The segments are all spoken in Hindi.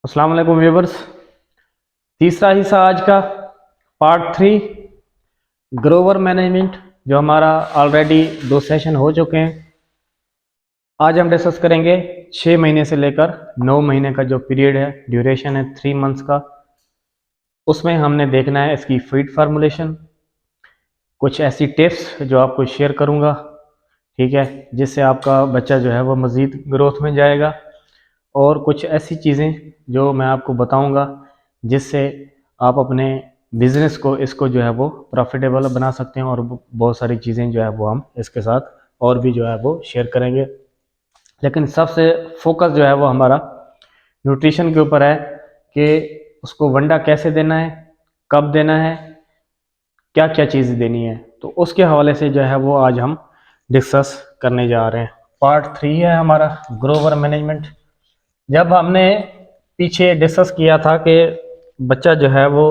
अस्सलाम वालेकुम व्यूअर्स। तीसरा हिस्सा आज का पार्ट 3 ग्रोवर मैनेजमेंट, जो हमारा ऑलरेडी 2 सेशन हो चुके हैं। आज हम डिस्कस करेंगे 6 महीने से लेकर 9 महीने का जो पीरियड है, ड्यूरेशन है 3 मंथ्स का। उसमें हमने देखना है इसकी फीड फार्मूलेशन, कुछ ऐसी टिप्स जो आपको शेयर करूंगा, ठीक है, जिससे आपका बच्चा जो है वो मज़ीद ग्रोथ में जाएगा। और कुछ ऐसी चीज़ें जो मैं आपको बताऊंगा जिससे आप अपने बिज़नेस को इसको जो है वो प्रॉफिटेबल बना सकते हैं। और बहुत सारी चीज़ें जो है वो हम इसके साथ और भी जो है वो शेयर करेंगे। लेकिन सबसे फोकस जो है वो हमारा न्यूट्रिशन के ऊपर है कि उसको वंडा कैसे देना है, कब देना है, क्या क्या चीज़ देनी है। तो उसके हवाले से जो है वो आज हम डिस्कस करने जा रहे हैं। पार्ट 3 है हमारा ग्रोवर मैनेजमेंट। जब हमने पीछे डिस्कस किया था कि बच्चा जो है वो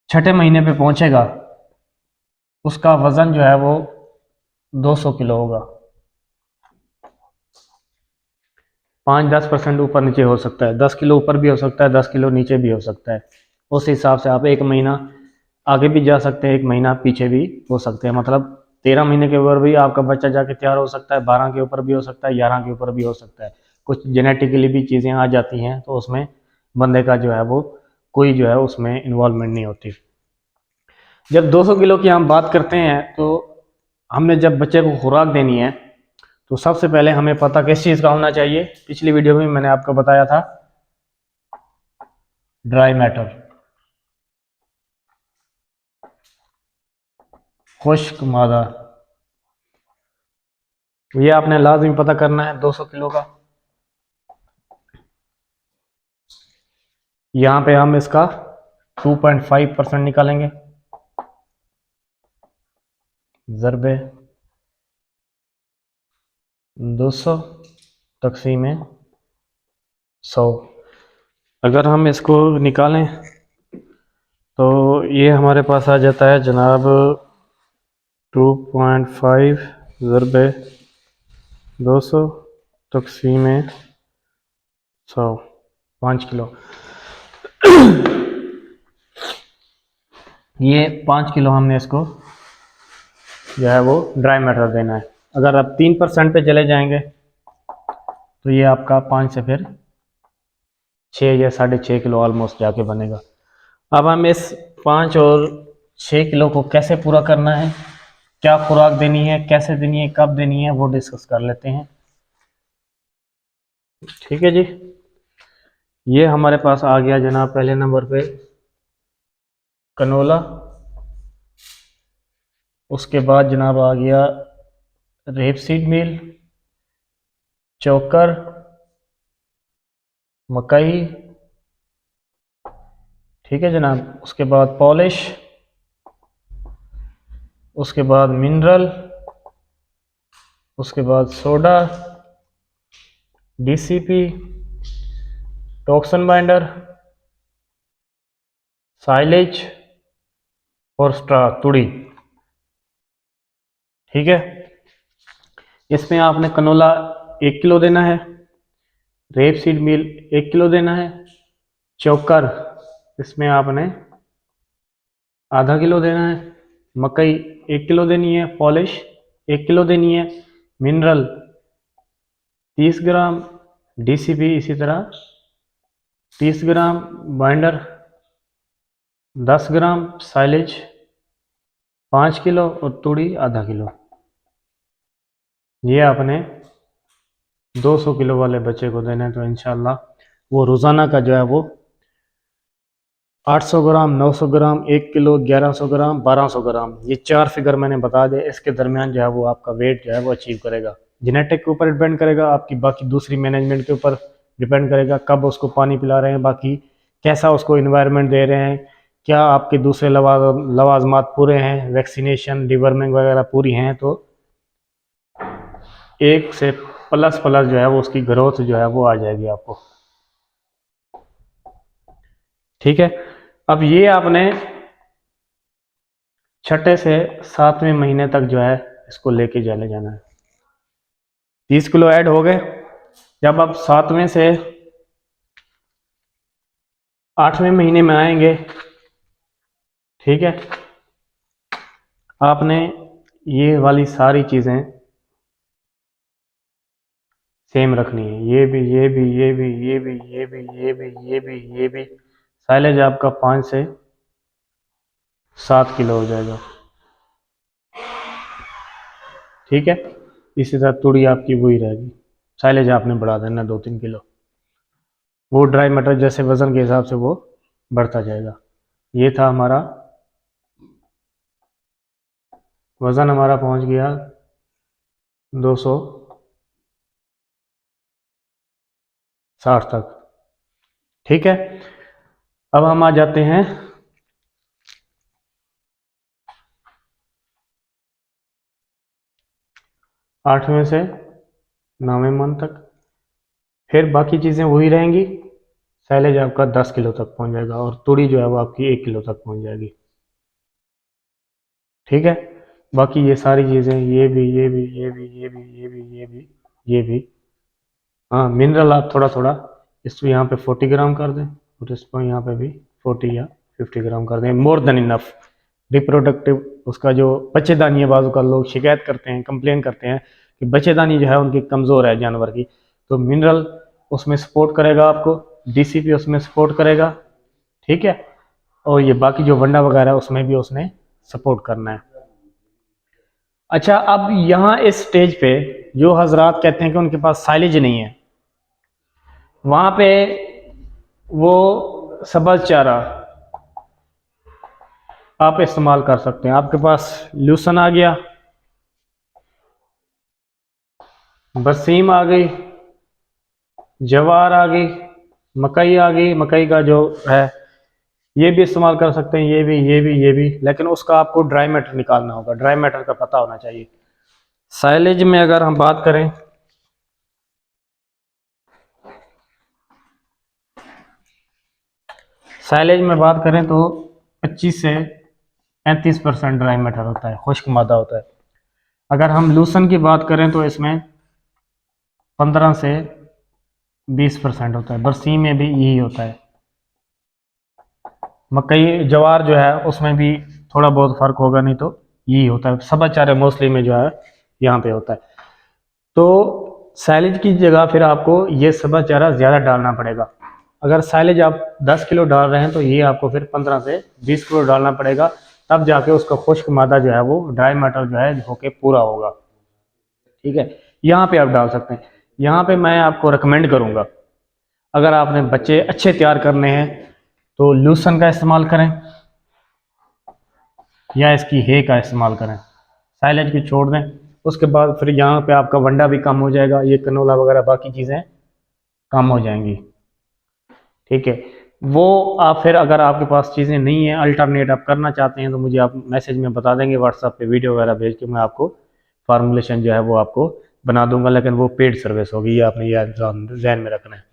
छठे महीने पे पहुंचेगा, उसका वज़न जो है वो 200 किलो होगा। 5-10% ऊपर नीचे हो सकता है, 10 किलो ऊपर भी हो सकता है, 10 किलो नीचे भी हो सकता है। उस हिसाब से आप 1 महीना आगे भी जा सकते हैं, 1 महीना पीछे भी हो सकते हैं। मतलब 13 महीने के ऊपर भी आपका बच्चा जाके तैयार हो सकता है, 12 के ऊपर भी हो सकता है, 11 के ऊपर भी हो सकता है। कुछ जेनेटिकली भी चीज़ें आ जाती हैं, तो उसमें बंदे का जो है वो कोई जो है उसमें इन्वॉल्वमेंट नहीं होती। जब 200 किलो की हम बात करते हैं तो हमने जब बच्चे को खुराक देनी है तो सबसे पहले हमें पता किस चीज़ का होना चाहिए। पिछली वीडियो में मैंने आपको बताया था ड्राई मैटर, खुश्क मादा। ये आपने लाजमी पता करना है 200 किलो का। यहाँ पे हम इसका 2.5% निकालेंगे, ज़रबे 200 तकसीम 100। अगर हम इसको निकालें तो ये हमारे पास आ जाता है जनाब 2.5 ज़रबे 200 तकसीम 100, 5 किलो। ये 5 किलो हमने इसको जो है वो ड्राई मैटर देना है। अगर आप 3% पे चले जाएंगे तो ये आपका 5 से फिर 6 या 6.5 किलो ऑलमोस्ट जाके बनेगा। अब हम इस 5 और 6 किलो को कैसे पूरा करना है, क्या खुराक देनी है, कैसे देनी है, कब देनी है, वो डिस्कस कर लेते हैं। ठीक है जी। ये हमारे पास आ गया जनाब पहले नंबर पे कनोला। उसके बाद जनाब आ गया रेपसीड मील, चोकर, मकई, ठीक है जनाब। उसके बाद पॉलिश, उसके बाद मिनरल, उसके बाद soda, DCP, toxin binder, silage और स्ट्रा तुड़ी। ठीक है। इसमें आपने कनोला 1 किलो देना है, रेप सीड मील 1 किलो देना है, चोकर इसमें आपने आधा किलो देना है, मकई 1 किलो देनी है, पॉलिश 1 किलो देनी है, मिनरल 30 ग्राम, डीसीपी इसी तरह 30 ग्राम, बाइंडर 10 ग्राम, साइलेज 5 किलो और तूड़ी आधा किलो। ये आपने 200 किलो वाले बच्चे को देना है। तो इंशाल्लाह वो रोज़ाना का जो है वो 800 ग्राम, 900 ग्राम, 1 किलो, 1100 ग्राम, 1200 ग्राम, ये 4 फिगर मैंने बता दिए। इसके दरमियान जो है वो आपका वेट जो है वो अचीव करेगा। जेनेटिक के ऊपर डिपेंड करेगा, आपकी बाकी दूसरी मैनेजमेंट के ऊपर डिपेंड करेगा, कब उसको पानी पिला रहे हैं, बाकी कैसा उसको इन्वायरमेंट दे रहे हैं, क्या आपके दूसरे लवाजमात पूरे हैं, वैक्सीनेशन, डिवर्मिंग वगैरह पूरी हैं, तो 1 से प्लस प्लस जो है वो उसकी ग्रोथ जो है वो आ जाएगी आपको। ठीक है। अब ये आपने छठे से 7वें महीने तक जो है इसको लेके चले जाना है। 30 किलो ऐड हो गए। जब आप 7वें से 8वें महीने में आएंगे, ठीक है। आपने ये वाली सारी चीज़ें सेम रखनी है, ये भी ये भी ये भी ये भी ये भी ये भी ये भी ये भी। साइलेज आपका 5 से 7 किलो हो जाएगा, ठीक है। इसी तरह तुड़ी आपकी वही रहेगी, साइलेज आपने बढ़ा देना 2-3 किलो। वो ड्राई मटर जैसे वज़न के हिसाब से वो बढ़ता जाएगा। ये था हमारा वज़न, हमारा पहुंच गया 260 तक, ठीक है। अब हम आ जाते हैं 8वें से 9वें मंथ तक। फिर बाकी चीज़ें वही रहेंगी, साइलेज आपका 10 किलो तक पहुंच जाएगा और तुड़ी जो है वो आपकी 1 किलो तक पहुंच जाएगी, ठीक है। बाकी ये सारी चीज़ें, ये भी ये भी ये भी ये भी ये भी ये भी ये भी। हाँ, मिनरल आप थोड़ा थोड़ा इसको यहाँ पे 40 ग्राम कर दें और इसको यहाँ पे भी 40 या 50 ग्राम कर दें, मोर देन इनफ। रिप्रोडक्टिव उसका जो बच्चेदानी है, बाजू का लोग शिकायत करते हैं, कंप्लेन करते हैं कि बच्चेदानी जो है उनकी कमज़ोर है जानवर की, तो मिनरल उसमें सपोर्ट करेगा आपको, डीसीपी उसमें सपोर्ट करेगा, ठीक है। और ये बाकी जो वंडा वगैरह है उसमें भी उसने सपोर्ट करना है। अच्छा, अब यहाँ इस स्टेज पे जो हजरात कहते हैं कि उनके पास साइलेज नहीं है, वहां पे वो सब्ज़ चारा आप इस्तेमाल कर सकते हैं। आपके पास लूसन आ गया, बरसीम आ गई, जवार आ गई, मकई आ गई, मकई का जो है ये भी इस्तेमाल कर सकते हैं, ये भी ये भी ये भी, लेकिन उसका आपको ड्राई मैटर निकालना होगा, ड्राई मैटर का पता होना चाहिए। साइलेज में अगर हम बात करें, साइलेज में बात करें तो 25 से 35% ड्राई मैटर होता है, खुश्क मादा होता है। अगर हम लूसन की बात करें तो इसमें 15 से 20% होता है, बरसीम में भी यही होता है। मकई जवार जो है उसमें भी थोड़ा बहुत फ़र्क होगा, नहीं तो यही होता है। सब चारे मोस्टली में जो है यहाँ पे होता है। तो साइलेज की जगह फिर आपको ये सब चारा ज़्यादा डालना पड़ेगा। अगर साइलेज आप 10 किलो डाल रहे हैं तो ये आपको फिर 15 से 20 किलो डालना पड़ेगा, तब जाके उसका खुश्क मादा जो है वो ड्राई मैटर जो है होके पूरा होगा, ठीक है। यहाँ पे आप डाल सकते हैं। यहाँ पे मैं आपको रिकमेंड करूँगा, अगर आपने बच्चे अच्छे तैयार करने हैं तो लूसन का इस्तेमाल करें या इसकी हे का इस्तेमाल करें, साइलेज की छोड़ दें। उसके बाद फिर यहाँ पे आपका वंडा भी कम हो जाएगा, ये कनोला वगैरह बाकी चीज़ें कम हो जाएंगी, ठीक है। वो आप फिर अगर आपके पास चीज़ें नहीं है, अल्टरनेट आप करना चाहते हैं, तो मुझे आप मैसेज में बता देंगे, व्हाट्सएप पे वीडियो वगैरह भेज के मैं आपको फार्मूलेशन जो है वो आपको बना दूंगा, लेकिन वो पेड सर्विस होगी, ये आपने ये जहन में रखना है।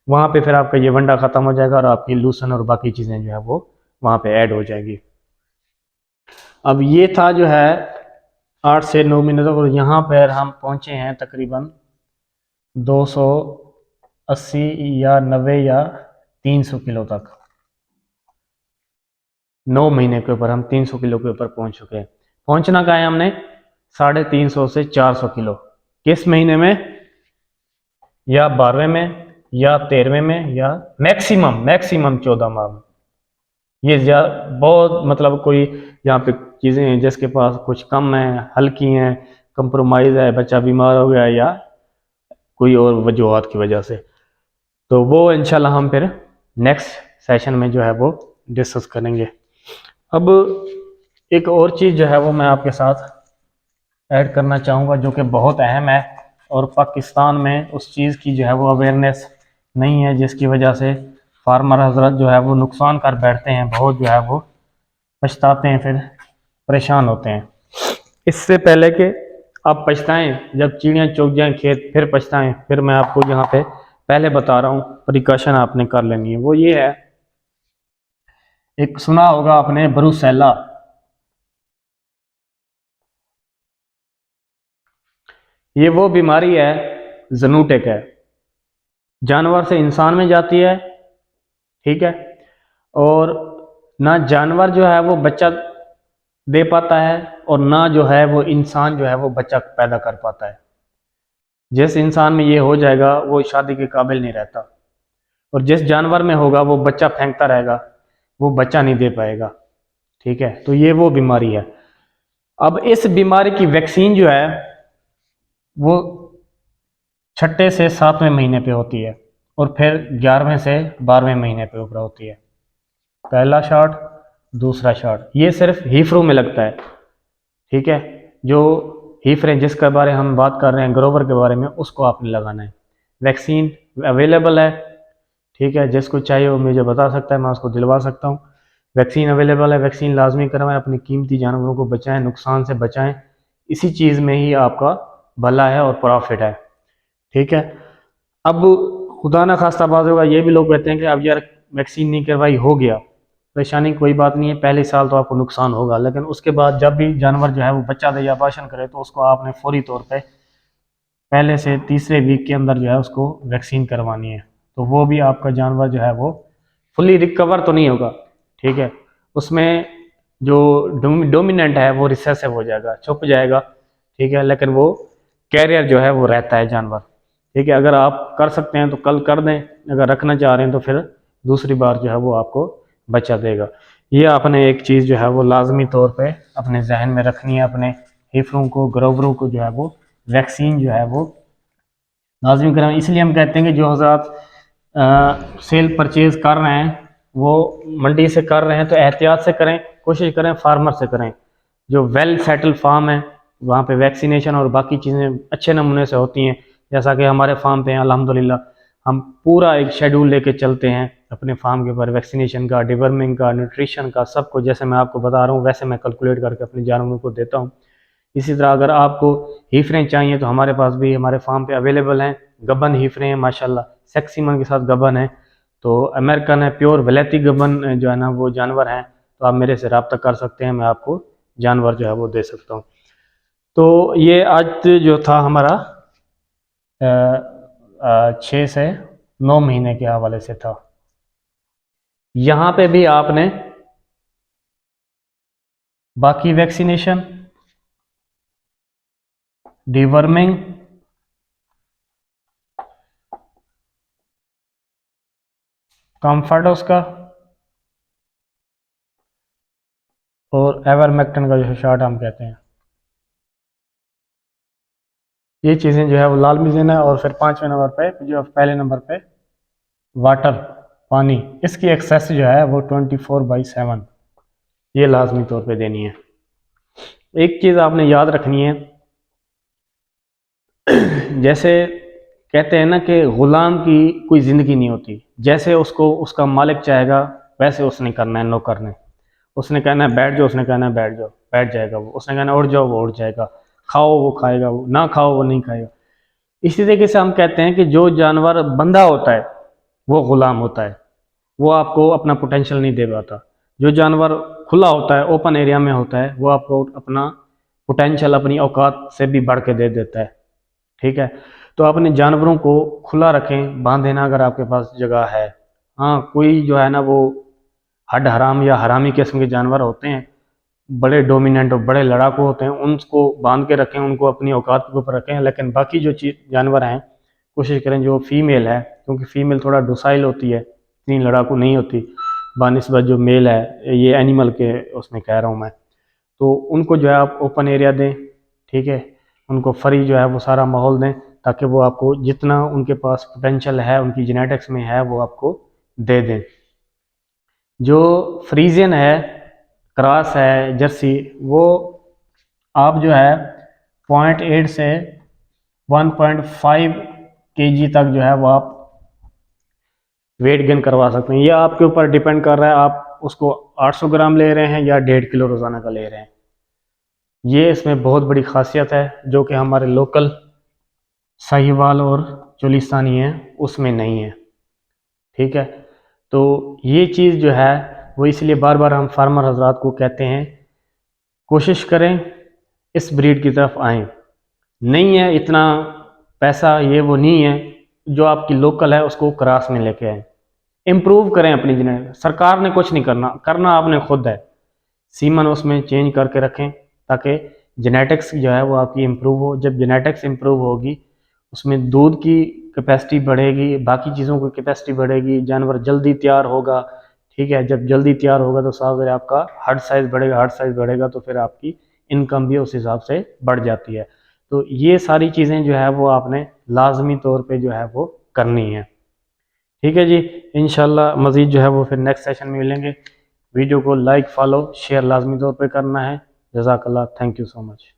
वहाँ पे फिर आपका ये वंडा ख़त्म हो जाएगा और आपकी लूसन और बाकी चीज़ें जो है वो वहाँ पे ऐड हो जाएगी। अब ये था जो है 8 से 9 महीने तक, और यहाँ पर हम पहुँचे हैं तकरीबन 280 या 90 या 300 किलो तक। 9 महीने के ऊपर हम 300 किलो के ऊपर पहुँच चुके हैं। पहुँचना का है हमने 350 से 400 किलो, किस महीने में, या 12वें में या 13वें में या मैक्सिमम मैक्सिमम 14 माह में। ये बहुत मतलब कोई यहाँ पे चीज़ें हैं जिसके पास कुछ कम है, हल्की हैं, कंप्रोमाइज़ है, बच्चा बीमार हो गया या कोई और वजूहत की वजह से, तो वो इंशाल्लाह हम फिर नेक्स्ट सेशन में जो है वो डिस्कस करेंगे। अब एक और चीज़ जो है वो मैं आपके साथ ऐड करना चाहूँगा जो कि बहुत अहम है, और पाकिस्तान में उस चीज़ की जो है वो अवेयरनेस नहीं है, जिसकी वजह से फार्मर हजरत जो है वो नुकसान कर बैठते हैं, बहुत जो है वो पछताते हैं, फिर परेशान होते हैं। इससे पहले कि आप पछताएं, जब चिड़ियाँ चुग जाएं खेत फिर पछताएं, फिर मैं आपको यहाँ पे पहले बता रहा हूँ प्रिकॉशन आपने कर लेनी है। वो ये है, एक सुना होगा आपने ब्रूसेला, ये वो बीमारी है, जूनोटिक है, जानवर से इंसान में जाती है, ठीक है। और ना जानवर जो है वो बच्चा दे पाता है और ना जो है वो इंसान जो है वो बच्चा पैदा कर पाता है। जिस इंसान में ये हो जाएगा वो शादी के काबिल नहीं रहता, और जिस जानवर में होगा वो बच्चा फेंकता रहेगा, वो बच्चा नहीं दे पाएगा। ठीक है, तो ये वो बीमारी है। अब इस बीमारी की वैक्सीन जो है वो छठे से सातवें महीने पे होती है और फिर 11वें से 12वें महीने पे ऊपर होती है। पहला शॉट, दूसरा शॉट, ये सिर्फ हीफरू में लगता है। ठीक है, जो हीफरें जिसके बारे हम बात कर रहे हैं, ग्रोवर के बारे में, उसको आपने लगाना है। वैक्सीन अवेलेबल है। ठीक है, जिसको चाहिए वो मुझे बता सकता है, मैं उसको दिलवा सकता हूँ। वैक्सीन अवेलेबल है, वैक्सीन लाजमी करवाएं, अपनी कीमती जानवरों को बचाएं, नुकसान से बचाएं। इसी चीज़ में ही आपका भला है और प्रॉफिट है। ठीक है, अब खुदा ना खास्ता बात होगा, ये भी लोग कहते हैं कि अब यार वैक्सीन नहीं करवाई, हो गया, परेशानी कोई बात नहीं है, पहले साल तो आपको नुकसान होगा, लेकिन उसके बाद जब भी जानवर जो है वो बच्चा दे या अबॉर्शन करे तो उसको आपने फौरी तौर पे पहले से तीसरे वीक के अंदर जो है उसको वैक्सीन करवानी है। तो वो भी आपका जानवर जो है वो फुली रिकवर तो नहीं होगा। ठीक है, उसमें जो डोमिनेंट है वो रिसेसिव हो जाएगा, छुप जाएगा। ठीक है, लेकिन वो कैरियर जो है वो रहता है जानवर। ठीक है, अगर आप कर सकते हैं तो कल कर दें, अगर रखना चाह रहे हैं तो फिर दूसरी बार जो है वो आपको बच्चा देगा। ये आपने एक चीज़ जो है वो लाजमी तौर पे अपने जहन में रखनी है। अपने हिफरों को, ग्रोवरों को जो है वो वैक्सीन जो है वो लाजमी कराएं। इसलिए हम कहते हैं कि जो हज़रात सेल परचेज कर रहे हैं वो मंडी से कर रहे हैं तो एहतियात से करें, कोशिश करें फार्मर से करें। जो वेल सेटल फार्म है वहाँ पे वैक्सीनेशन और बाकी चीज़ें अच्छे नमूने से होती हैं। जैसा कि हमारे फार्म पे हैं अल्हम्दुलिल्लाह, हम पूरा एक शेड्यूल लेके चलते हैं अपने फार्म के ऊपर, वैक्सीनेशन का, डिवर्मिंग का, न्यूट्रिशन का, सबको जैसे मैं आपको बता रहा हूँ वैसे मैं कैलकुलेट करके अपने जानवरों को देता हूँ। इसी तरह अगर आपको हीफरें चाहिए तो हमारे पास भी हमारे फार्म पे अवेलेबल हैं। गबन हीफरें हैं माशाल्लाह, सेक्सीमन के साथ गबन है, तो अमेरिकन है, प्योर वलैती गबन जो है ना वो जानवर हैं, तो आप मेरे से रब्ता कर सकते हैं, मैं आपको जानवर जो है वो दे सकता हूँ। तो ये आज जो था हमारा 6 से 9 महीने के हवाले से था। यहाँ पे भी आपने बाकी वैक्सीनेशन, डिवर्मिंग, कम्फर्टोस का और एवरमेक्टिन का जो शॉट हम कहते हैं, ये चीज़ें जो है वो लाजमी देना है। और फिर 5वें नंबर पे, जो पहले नंबर पे वाटर, पानी, इसकी एक्सेस जो है वो 24/7 ये लाजमी तौर पे देनी है। एक चीज़ आपने याद रखनी है, जैसे कहते हैं ना कि ग़ुलाम की कोई ज़िंदगी नहीं होती, जैसे उसको उसका मालिक चाहेगा वैसे उसने करना है, नौकर ने। उसने कहना है बैठ जाओ, उसने कहना है बैठ जाओ, बैठ जाएगा वो। उसने कहना है उठ जाओ, वो उठ जाएगा। खाओ, वो खाएगा, वो ना खाओ, वो नहीं खाएगा। इसी तरीके से हम कहते हैं कि जो जानवर बंधा होता है वो ग़ुलाम होता है, वो आपको अपना पोटेंशियल नहीं दे पाता। जो जानवर खुला होता है, ओपन एरिया में होता है, वो आपको अपना पोटेंशियल, अपनी औकात से भी बढ़ के दे देता है। ठीक है, तो अपने जानवरों को खुला रखें, बांधे ना अगर आपके पास जगह है। हाँ, कोई जो है ना वो हड हराम या हरामी किस्म के जानवर होते हैं, बड़े डोमिनेंट और बड़े लड़ाकू होते हैं, उनको बांध के रखें, उनको अपनी औकात के ऊपर रखें। लेकिन बाकी जो चीज जानवर हैं कोशिश करें जो फीमेल है, क्योंकि फीमेल थोड़ा डोसाइल होती है, इतनी लड़ाकू नहीं होती बानिस्बत जो मेल है, ये एनिमल के उसमें कह रहा हूँ मैं। तो उनको जो है आप ओपन एरिया दें। ठीक है, उनको फ्री जो है वो सारा माहौल दें, ताकि वो आपको जितना उनके पास पोटेंशियल है, उनकी जेनेटिक्स में है, वो आपको दे दें। जो फ्रीजियन है, क्रॉस है, जर्सी, वो आप जो है 0.8 से 1.5 kg तक जो है वो आप वेट गेन करवा सकते हैं। ये आपके ऊपर डिपेंड कर रहा है, आप उसको 800 ग्राम ले रहे हैं या 1.5 किलो रोज़ाना का ले रहे हैं। ये इसमें बहुत बड़ी खासियत है जो कि हमारे लोकल साहिवाल और चोलिस्तानी है उसमें नहीं है। ठीक है, तो ये चीज़ जो है वो इसलिए बार बार हम फार्मर हजरात को कहते हैं कोशिश करें इस ब्रीड की तरफ आएँ। नहीं है इतना पैसा, ये वो नहीं है, जो आपकी लोकल है उसको क्रॉस में लेके आए। इम्प्रूव करें अपनी जेनेटिक। सरकार ने कुछ नहीं करना आपने खुद है। सीमन उसमें चेंज करके रखें ताकि जेनेटिक्स जो है वो आपकी इम्प्रूव हो। जब जेनेटिक्स इम्प्रूव होगी उसमें दूध की कैपेसिटी बढ़ेगी, बाकी चीज़ों की कैपेसिटी बढ़ेगी, जानवर जल्दी तैयार होगा। ठीक है, जब जल्दी तैयार होगा तो साथ आपका हर्ड साइज़ बढ़ेगा, हर्ड साइज़ बढ़ेगा तो फिर आपकी इनकम भी उस हिसाब से बढ़ जाती है। तो ये सारी चीज़ें जो है वो आपने लाजमी तौर पे जो है वो करनी है। ठीक है जी, इंशाल्लाह मज़ीद जो है वो फिर नेक्स्ट सेशन में मिलेंगे। वीडियो को लाइक, फॉलो, शेयर लाजमी तौर पे करना है। जज़ाकल्लाह, थैंक यू सो मच।